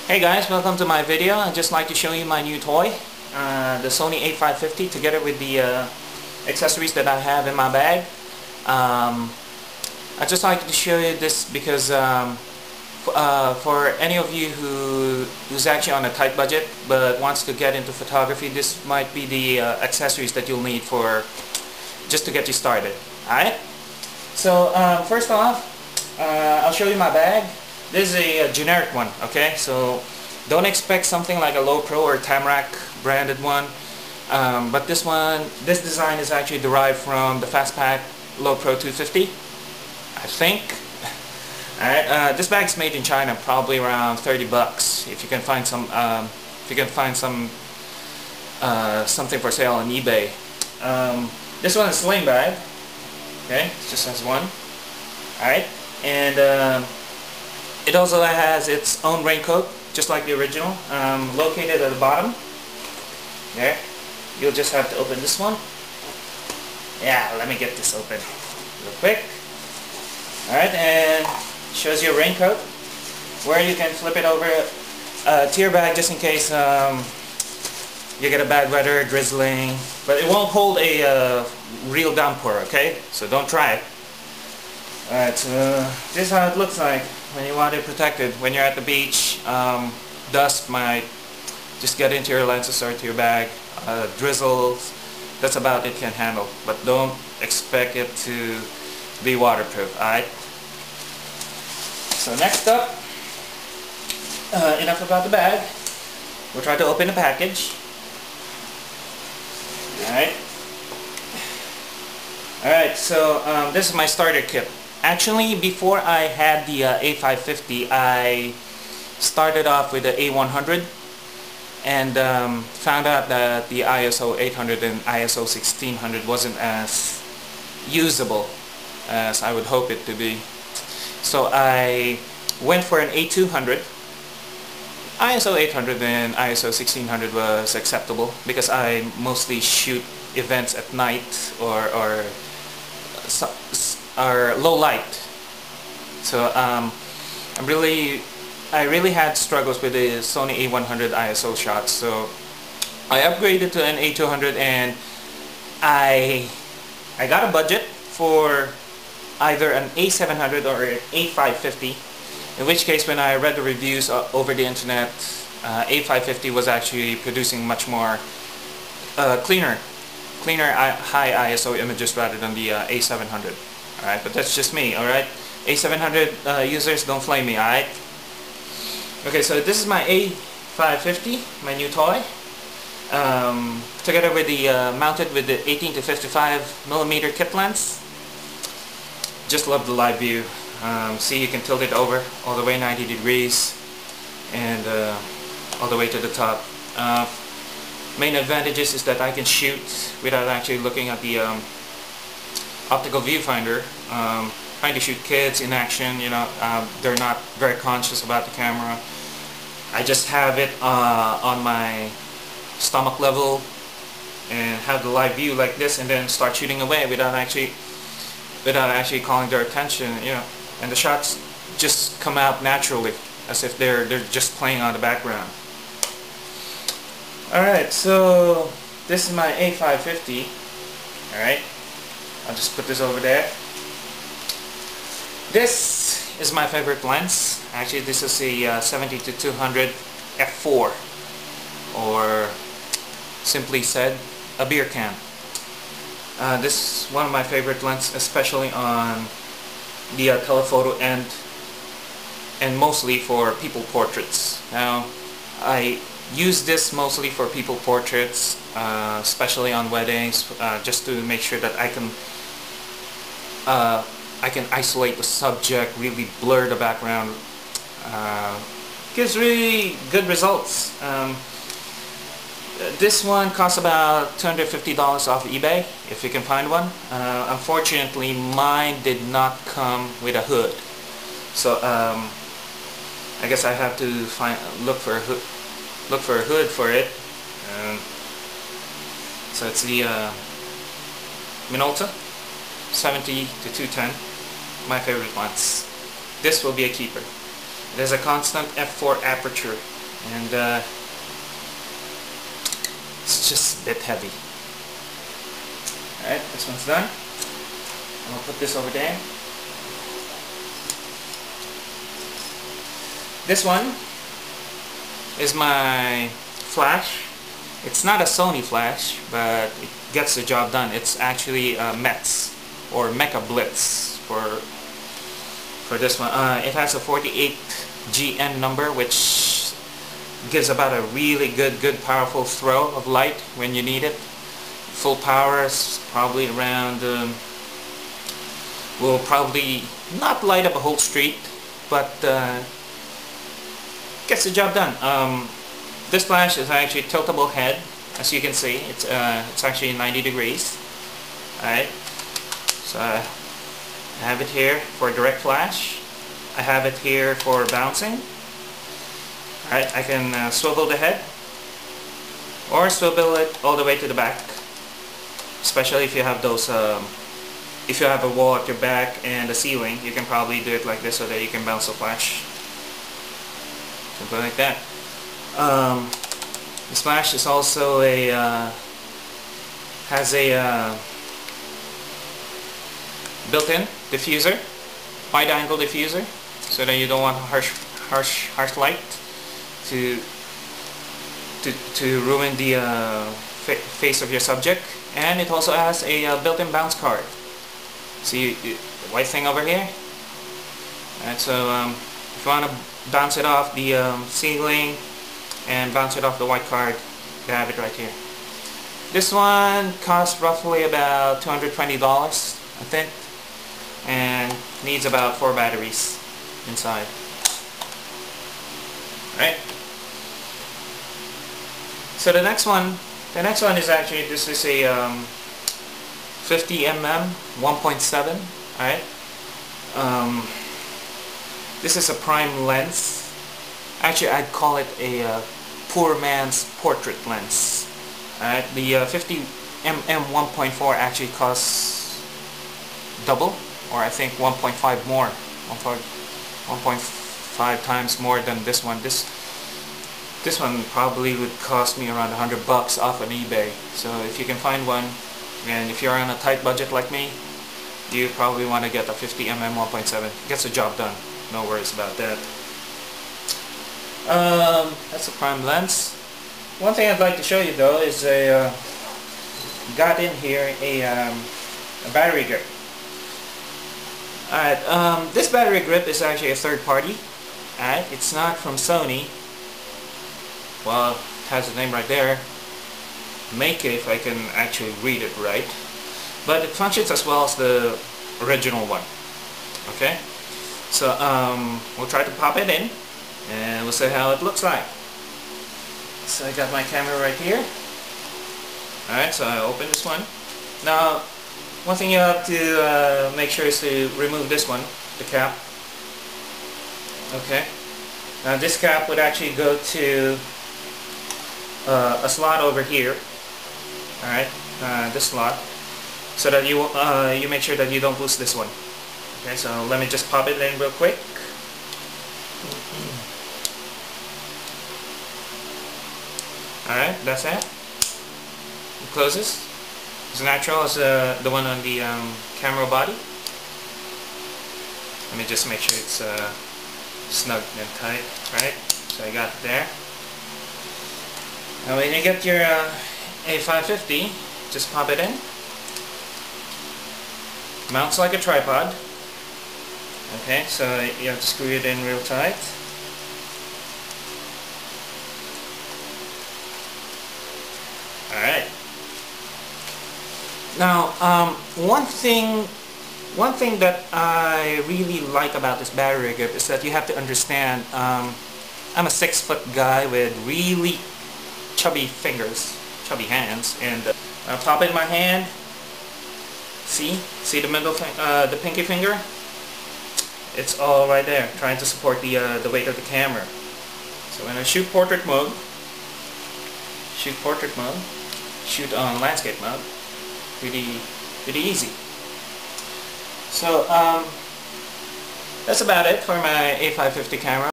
Hey guys, welcome to my video. I'd just like to show you my new toy, the Sony A550, together with the accessories that I have in my bag. I'd just like to show you this because for any of you who's actually on a tight budget but wants to get into photography, this might be the accessories that you'll need for just to get you started. Alright? So first off, I'll show you my bag. This is a generic one, okay? So don't expect something like a Low Pro or Tamrac branded one. But this design is actually derived from the Fastpack Low Pro 250, I think. Alright, this bag's made in China, probably around 30 bucks. If you can find some, something for sale on eBay. This one is a sling bag. Okay, it just has one. Alright, and it also has its own raincoat, just like the original, located at the bottom. There. You'll just have to open this one. Yeah, let me get this open real quick. Alright, and shows you a raincoat where you can flip it over to your bag just in case you get a bad weather, drizzling. But it won't hold a real downpour, okay? So don't try it. Alright, so this is how it looks like when you want it protected. When you're at the beach, dust might just get into your lenses or to your bag. Drizzles, that's about it can handle. But don't expect it to be waterproof, alright? So next up, enough about the bag. We'll try to open the package. Alright. Alright, so this is my starter kit. Actually, before I had the A550, I started off with the A100 and found out that the ISO 800 and ISO 1600 wasn't as usable as I would hope it to be. So I went for an A200. ISO 800 and ISO 1600 was acceptable because I mostly shoot events at night or low light. So I really had struggles with the Sony A100 ISO shots. So I upgraded to an A200 and I got a budget for either an A700 or an A550. In which case, when I read the reviews over the internet, A550 was actually producing much more cleaner high ISO images rather than the A700. Alright, but that's just me, alright? A700 users, don't flame me, alright? Okay, so this is my A550, my new toy. Together with the mounted with the 18 to 55mm kit lens. Just love the live view. See, you can tilt it over all the way 90 degrees and all the way to the top. Main advantages is that I can shoot without actually looking at the optical viewfinder. Trying to shoot kids in action, you know, they're not very conscious about the camera. I just have it on my stomach level and have the live view like this, and then start shooting away without actually calling their attention, you know. And the shots just come out naturally, as if they're just playing on the background. Alright, so this is my A550. Alright, I'll just put this over there. This is my favorite lens. Actually, this is a 70 to 200 f4, or simply said, a beer can. This is one of my favorite lenses, especially on the telephoto end, and mostly for people portraits. Now, I use this mostly for people portraits, especially on weddings, just to make sure that I can isolate the subject, really blur the background. Gives really good results. This one costs about $250 off eBay, if you can find one. Unfortunately, mine did not come with a hood, so I guess I have to look for a hood for it. So it's the Minolta 70 to 210, my favorite ones. This will be a keeper. It has a constant f4 aperture, and it's just a bit heavy. Alright, this one's done. I'll put this over there. This one is my flash. It's not a Sony flash, but it gets the job done. It's actually METS or Mecha Blitz for this one. It has a 48 GN number, which gives about a really good powerful throw of light when you need it. Full power is probably around will probably not light up a whole street, but gets the job done. This flash is actually tiltable head, as you can see. It's actually 90 degrees. Alright, so I have it here for direct flash. I have it here for bouncing. Alright, I can swivel the head or swivel it all the way to the back, especially if you have those if you have a wall at your back and a ceiling. You can probably do it like this so that you can bounce the flash. Something like that. This flash is also a has a built-in diffuser, wide-angle diffuser, so that you don't want harsh light to ruin the face of your subject. And it also has a built-in bounce card. See the white thing over here? And so if you want to bounce it off the ceiling and bounce it off the white card, you have it right here. This one costs roughly about $220, I think, and needs about 4 batteries inside. Right? So the next one is actually, this is a 50mm 1.7. Alright? This is a prime lens. Actually, I'd call it a poor man's portrait lens. Alright, the 50mm 1.4 actually costs double, or I think 1.5 more, 1.5 times more than this one. This one probably would cost me around $100 off on eBay. So if you can find one, and if you're on a tight budget like me, you probably want to get a 50mm 1.7. Gets the job done. No worries about that. That's a prime lens. One thing I'd like to show you though is got in here a battery grip. Alright, this battery grip is actually a third party. Alright, it's not from Sony. Well, it has the name right there. Make it, if I can actually read it right. But it functions as well as the original one. Okay? So we'll try to pop it in and we'll see how it looks like. So I got my camera right here. Alright, so I open this one. Now, one thing you have to make sure is to remove this one, the cap. Okay. Now this cap would actually go to a slot over here. Alright, this slot. So that you make sure that you don't lose this one. Okay, so let me just pop it in real quick. Alright, that's it. It closes. As natural as the one on the camera body. Let me just make sure it's snug and tight. Right, so I got it there. Now when you get your A550, just pop it in. Mounts like a tripod. Okay, so you have to screw it in real tight. Alright. Now, one thing that I really like about this battery grip is that you have to understand, I'm a 6-foot guy with really chubby fingers, chubby hands, and I'll pop it in my hand. See the middle, the pinky finger? It's all right there, trying to support the weight of the camera. So when I shoot portrait mode, shoot on landscape mode, pretty easy. So that's about it for my A550 camera.